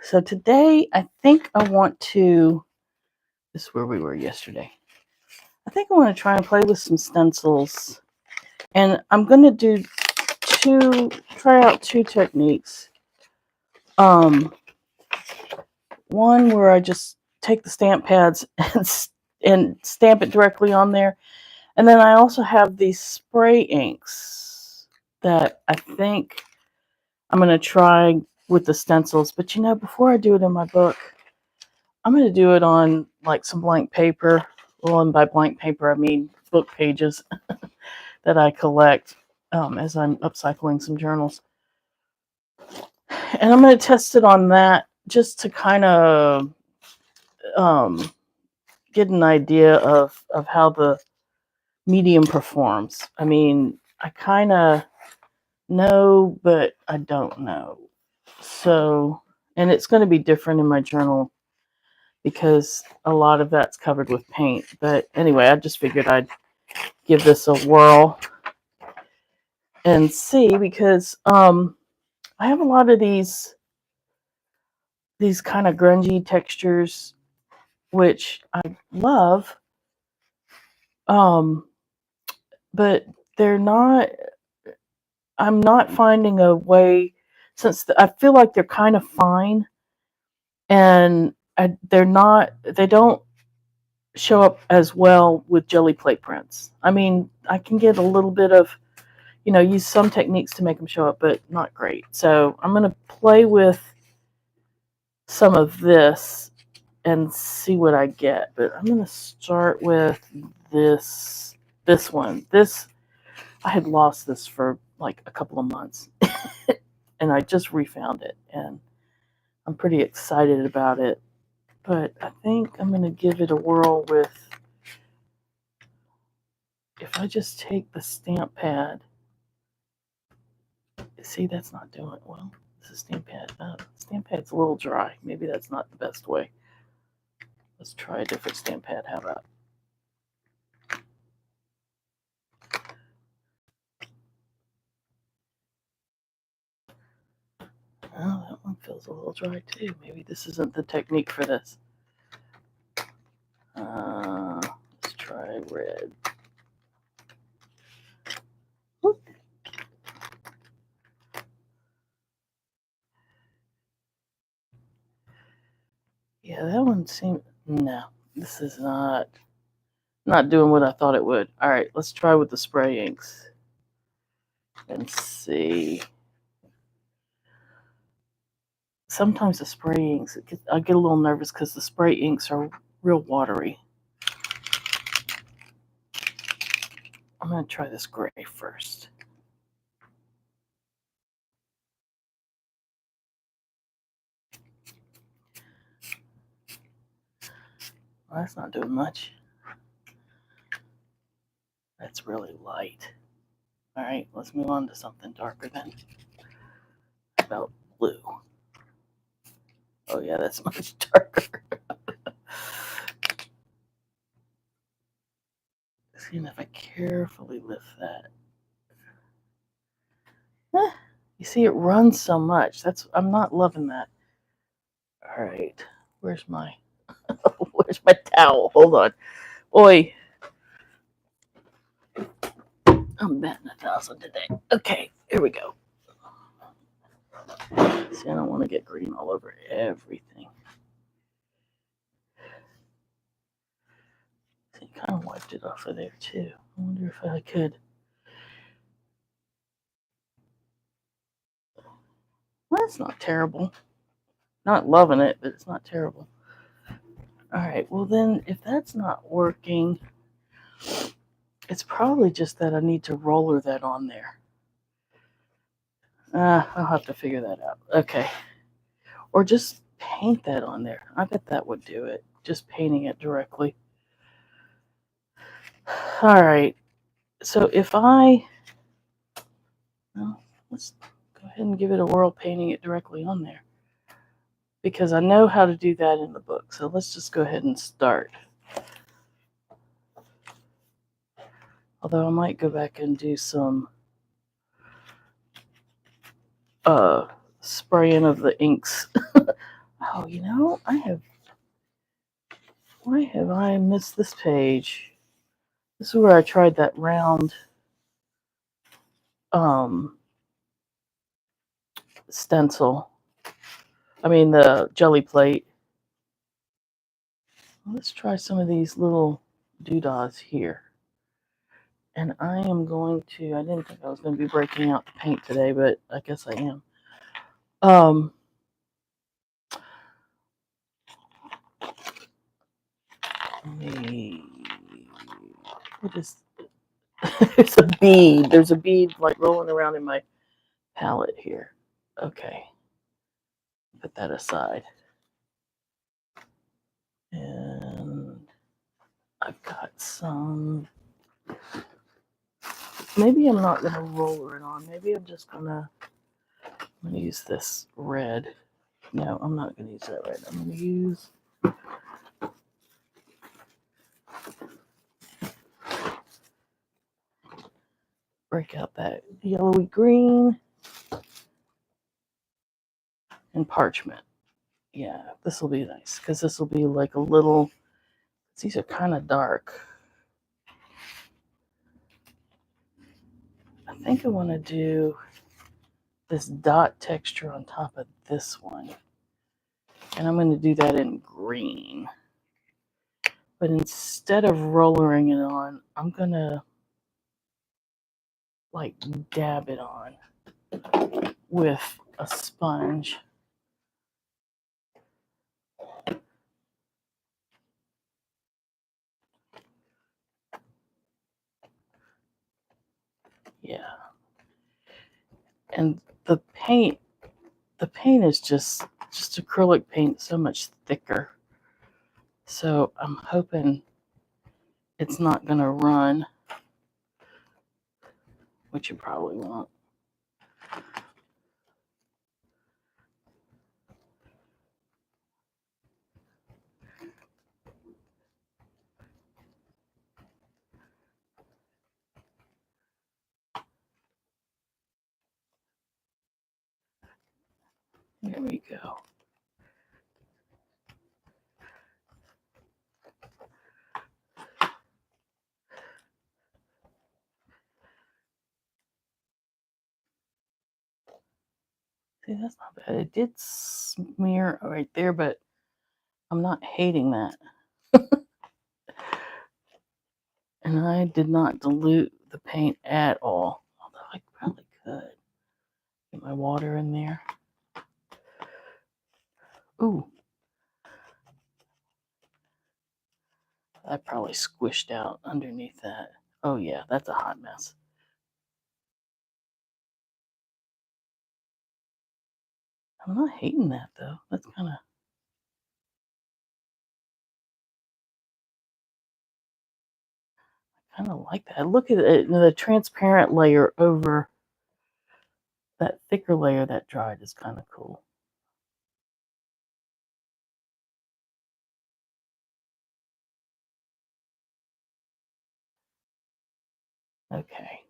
So today I think I want to, this is where we were yesterday. I think I want to try and play with some stencils. And I'm going to try out two techniques. One where I just take the stamp pads and stamp it directly on there. And then I also have these spray inks that I think I'm going to try with the stencils. But before I do it in my book, I'm going to do it on like some blank paper. Well, and by blank paper, I mean book pages that I collect as I'm upcycling some journals. And I'm going to test it on that just to kind of get an idea of how the medium performs. I mean, I kind of know, but I don't know. So, and it's going to be different in my journal because a lot of that's covered with paint. But anyway, I just figured I'd give this a whirl and see, because I have a lot of these kind of grungy textures, which I love, but they're not. I'm not finding a way, since I feel like they're kind of fine, and they're not. They don't show up as well with jelly plate prints. I mean, I can get a little bit of, use some techniques to make them show up, but not great. So I'm going to play with some of this and see what I get. But I'm going to start with this one. I had lost this for like a couple of months, and I just refound it, and I'm pretty excited about it. But I think I'm going to give it a whirl with, if I just take the stamp pad. See, that's not doing it well. This is stamp pad. Stamp pad's a little dry. Maybe that's not the best way. Let's try a different stamp pad. How about? Oh, that one feels a little dry too. Maybe this isn't the technique for this. Let's try red. Whoop. Yeah, that one seemed. No, this is not doing what I thought it would. All right, let's try with the spray inks and see. Sometimes the spray inks, I get a little nervous because the spray inks are real watery. I'm going to try this gray first. Well, that's not doing much. That's really light. All right, let's move on to something darker then. How about blue? Oh yeah, that's much darker. See, if I carefully lift that. You see, it runs so much. I'm not loving that. All right, where's my towel? Hold on, boy. I'm batting 1,000 today. Okay, here we go. See, I don't want to get green all over everything. See, kind of wiped it off of there too. I wonder if I could. Well, that's not terrible. Not loving it, but it's not terrible. All right, well then, if that's not working, it's probably just that I need to roller that on there. I'll have to figure that out. Okay. Or just paint that on there. I bet that would do it. Just painting it directly. All right. So if let's go ahead and give it a whirl painting it directly on there, because I know how to do that in the book. So let's just go ahead and start. Although I might go back and do some spraying of the inks. Oh, why have I missed this page? This is where I tried that round stencil. I mean the jelly plate. Let's try some of these little doodads here. And I am going to, I didn't think I was going to be breaking out the paint today, but I guess I am. What is, there's a bead. There's a bead like rolling around in my palette here. Okay. Put that aside. And I've got some, maybe I'm not going to roller it on. Maybe I'm just going to use this red. No, I'm not going to use that red. I'm going to use break out that yellowy green and parchment. Yeah, this will be nice because this will be like a little, these are kind of dark. I think I want to do this dot texture on top of this one. And I'm going to do that in green. But instead of rollering it on, I'm going to like dab it on with a sponge. Yeah. And the paint is just acrylic paint, so much thicker. So I'm hoping it's not going to run, which it probably won't. There we go. See, that's not bad. It did smear right there, but I'm not hating that. And I did not dilute the paint at all, although I probably could. Get my water in there. Ooh. I probably squished out underneath that. Oh yeah, that's a hot mess. I'm not hating that though. That's kind of like that. Look at it, the transparent layer over that thicker layer that dried is kind of cool. Okay.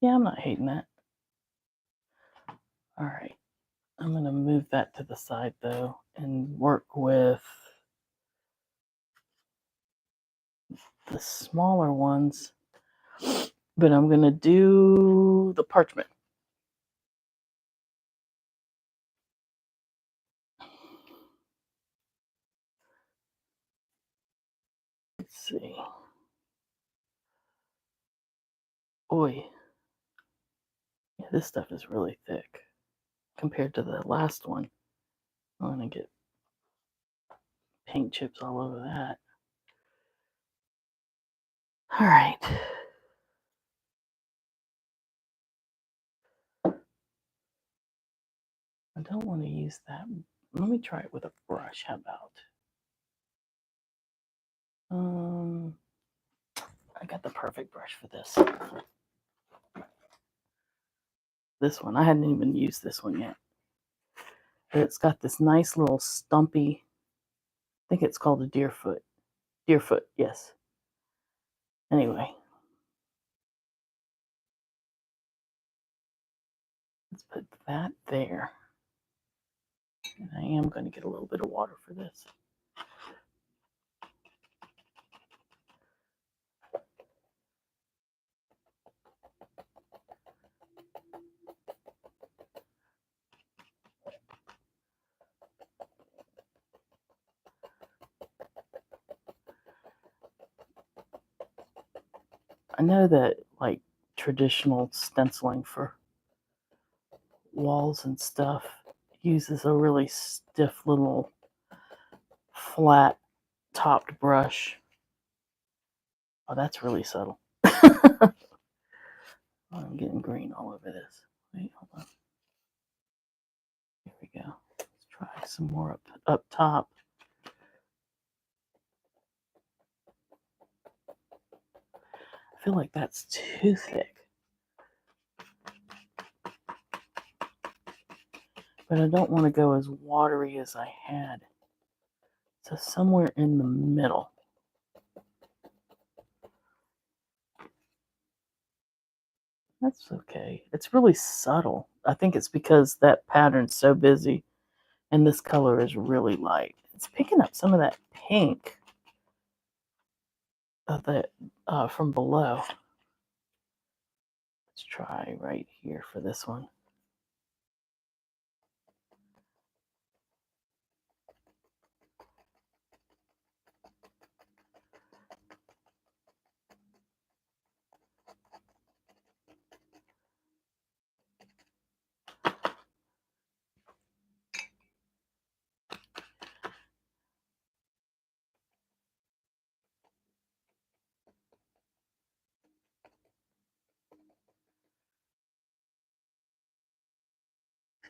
Yeah, I'm not hating that. All right. I'm going to move that to the side though and work with the smaller ones. But I'm going to do the parchment. Let's see. Boy. Yeah, this stuff is really thick compared to the last one. I'm going to get paint chips all over that. All right. I don't want to use that. Let me try it with a brush. How about? I got the perfect brush for this. This one. I hadn't even used this one yet. But it's got this nice little stumpy, I think it's called a deerfoot. Deerfoot, yes. Anyway. Let's put that there. And I am going to get a little bit of water for this. I know that like traditional stenciling for walls and stuff uses a really stiff little flat topped brush. Oh, that's really subtle. I'm getting green all over this. Wait, hold on. Here we go. Let's try some more up top. I feel like that's too thick. But I don't want to go as watery as I had. So somewhere in the middle. That's okay. It's really subtle. I think it's because that pattern's so busy and this color is really light. It's picking up some of that pink from below. Let's try right here for this one.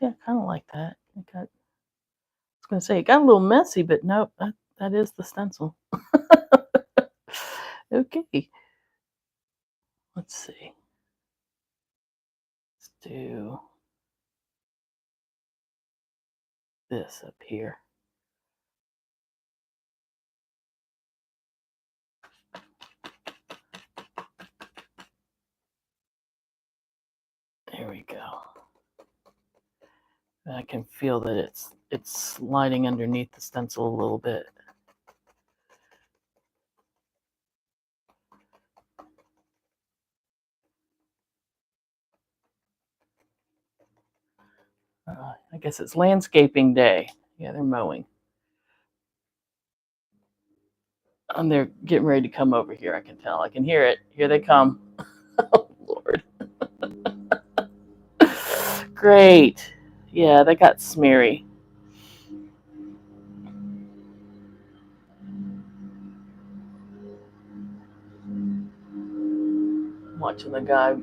Yeah, I kind of like that. I was going to say, it got a little messy, but nope, that is the stencil. Okay. Let's see. Let's do this up here. There we go. And I can feel that it's sliding underneath the stencil a little bit. I guess it's landscaping day. Yeah, they're mowing. And they're getting ready to come over here, I can tell. I can hear it. Here they come. Oh, Lord. Great. Yeah, that got smeary. I'm watching the guy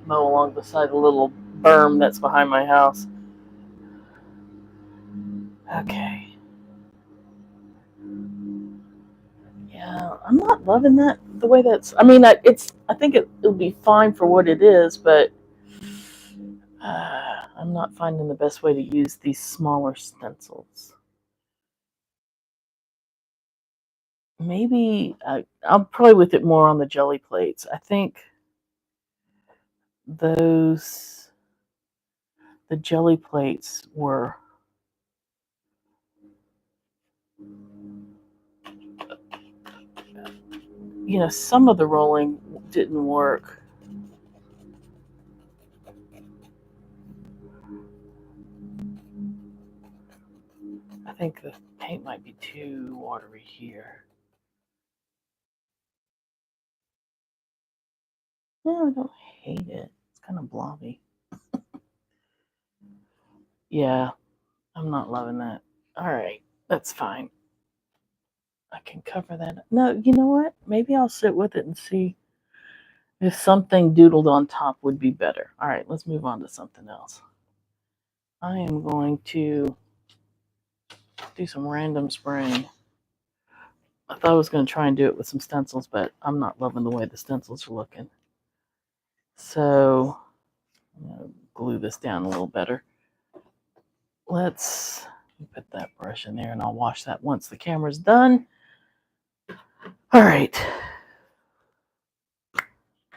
mow along the side of the little berm that's behind my house. Okay. Yeah, I'm not loving that the way that's. I mean, I think it'll be fine for what it is, but I'm not finding the best way to use these smaller stencils. Maybe I'll play with it more on the jelly plates. I think the jelly plates were, some of the rolling didn't work. I think the paint might be too watery here. No, I don't hate it. It's kind of blobby. Yeah, I'm not loving that. All right, that's fine. I can cover that. No, you know what? Maybe I'll sit with it and see if something doodled on top would be better. All right, let's move on to something else. I am going to do some random spraying. I thought I was going to try and do it with some stencils, but I'm not loving the way the stencils are looking. So I'm going to glue this down a little better. Let's put that brush in there and I'll wash that once the camera's done. All right.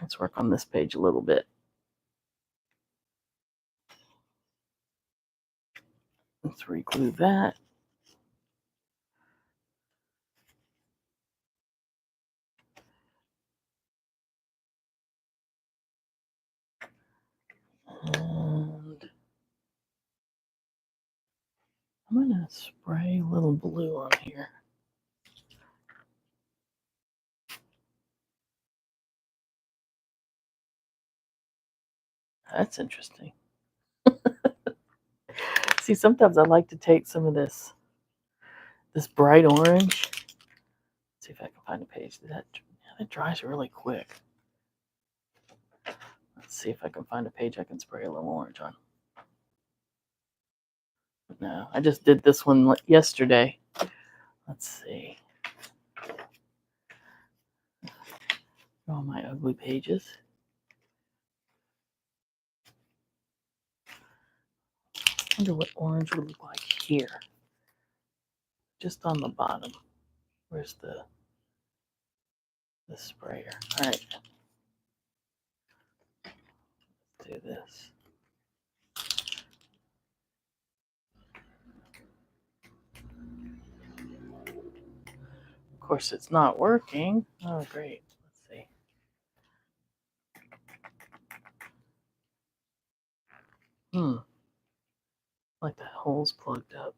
Let's work on this page a little bit. Let's re-glue that. And I'm going to spray a little blue on here. That's interesting. See, sometimes I like to take some of this bright orange. Let's see if I can find a page. That dries really quick. Let's see if I can find a page I can spray a little orange on. No, I just did this one yesterday. Let's see. All my ugly pages. I wonder what orange would look like here. Just on the bottom. Where's the sprayer? All right. Let's do this. Of course, it's not working. Oh, great. Let's see. Like the hole's plugged up.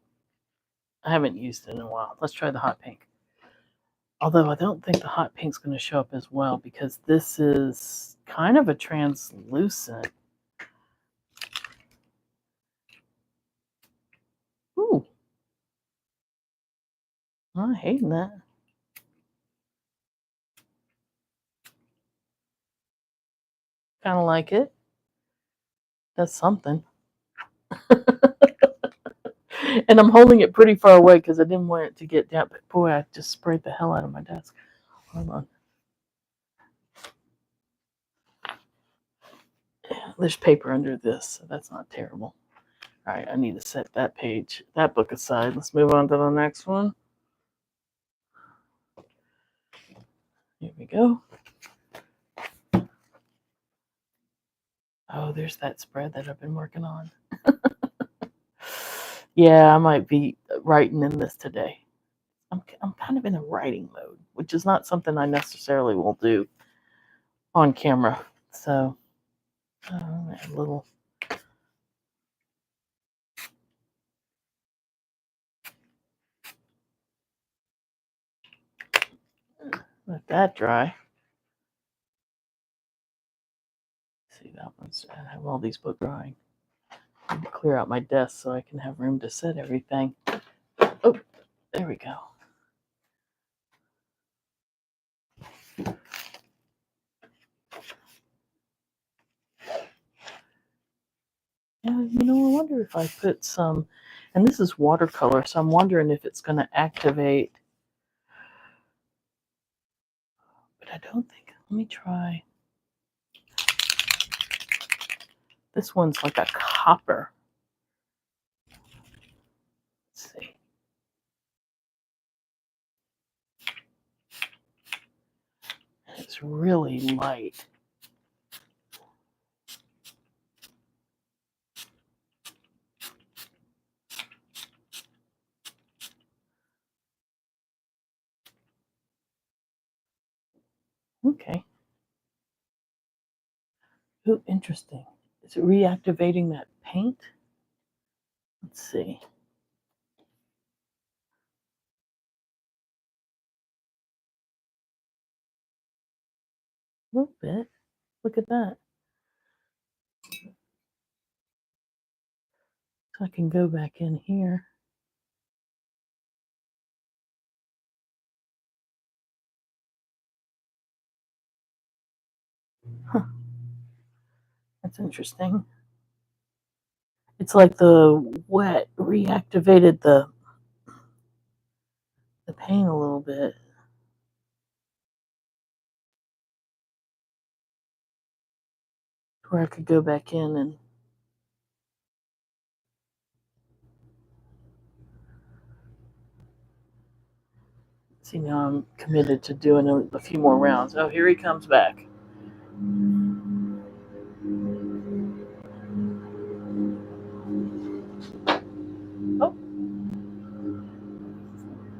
I haven't used it in a while. Let's try the hot pink. Although I don't think the hot pink's going to show up as well because this is kind of a translucent. Ooh. I'm not hating that. Kind of like it. That's something. And I'm holding it pretty far away because I didn't want it to get down. But boy, I just sprayed the hell out of my desk. Hold on. Yeah, there's paper under this, so that's not terrible. All right, I need to set that book aside. Let's move on to the next one. Here we go. Oh, there's that spread that I've been working on. Yeah, I might be writing in this today. I'm kind of in a writing mode, which is not something I necessarily will do on camera. So, a little. Let that dry. See, that one's. I have all these book drying. I need to clear out my desk so I can have room to set everything. Oh, there we go. Yeah, I wonder if I put some, and this is watercolor, so I'm wondering if it's going to activate. But I don't think. Let me try. This one's like a copper. Let's see. It's really light. Okay. Oh, interesting. Is it reactivating that paint? Let's see. A little bit. Look at that. So I can go back in here. Huh. That's interesting. It's like the wet reactivated the paint a little bit. Where I could go back in and see. Now I'm committed to doing a few more rounds. Oh, here he comes back. Oh,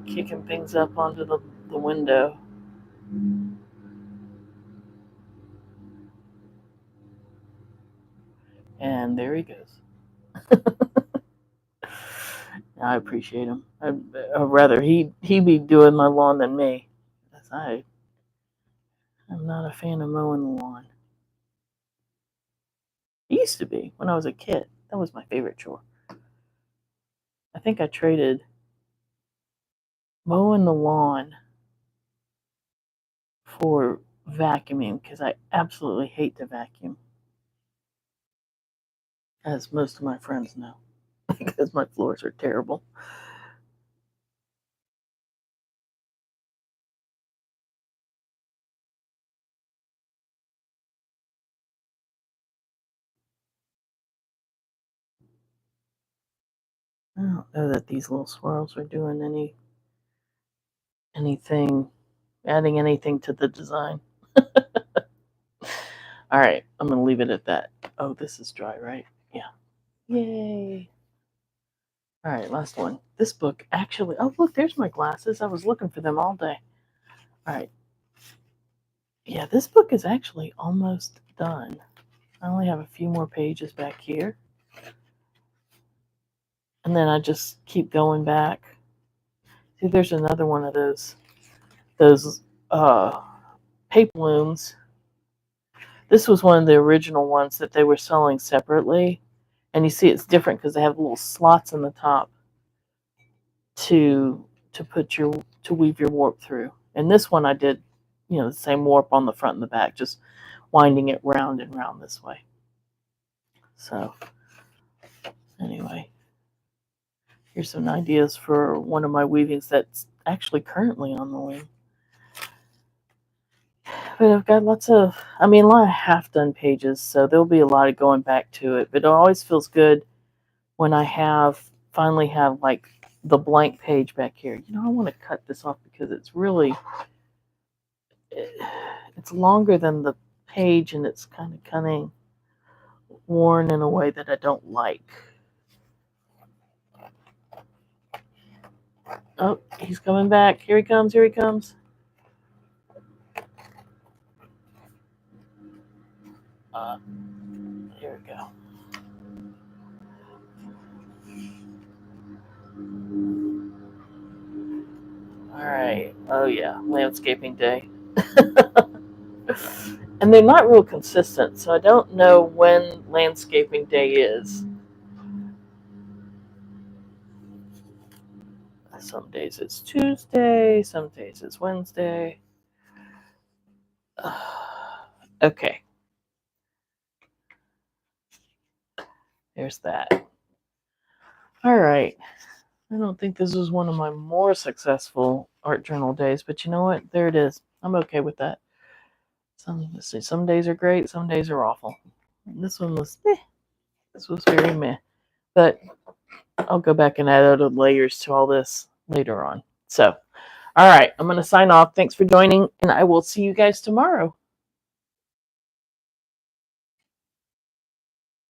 kicking things up onto the window. And there he goes. I appreciate him. I'd rather he be doing my lawn than me. I'm not a fan of mowing the lawn. It used to be when I was a kid. That was my favorite chore. I think I traded mowing the lawn for vacuuming because I absolutely hate to vacuum, as most of my friends know, because my floors are terrible. I don't know that these little swirls are doing anything, adding anything to the design. All right, I'm gonna leave it at that. Oh, this is dry, right? Yeah. Yay. All right, last one. This book actually. Oh, look, there's my glasses. I was looking for them all day. All right. Yeah, this book is actually almost done. I only have a few more pages back here. And then I just keep going back. See, there's another one of those paper looms. This was one of the original ones that they were selling separately. And you see it's different because they have little slots in the top to weave your warp through. And this one I did, the same warp on the front and the back, just winding it round and round this way. So anyway, here's some ideas for one of my weavings that's actually currently on the loom. But I've got a lot of half-done pages, so there'll be a lot of going back to it. But it always feels good when I finally have like the blank page back here. I want to cut this off because it's longer than the page, and it's kind of worn in a way that I don't like. Oh, he's coming back. Here he comes. Here he comes. Here we go. All right. Oh yeah, landscaping day. And they're not real consistent, so I don't know when landscaping day is. Some days it's Tuesday, some days it's Wednesday. Okay. There's that. All right. I don't think this was one of my more successful art journal days, but you know what? There it is. I'm okay with that. Some days are great, some days are awful. And this one was meh. This was very meh. But I'll go back and add other layers to all this later on. So, all right, I'm going to sign off. Thanks for joining, and I will see you guys tomorrow.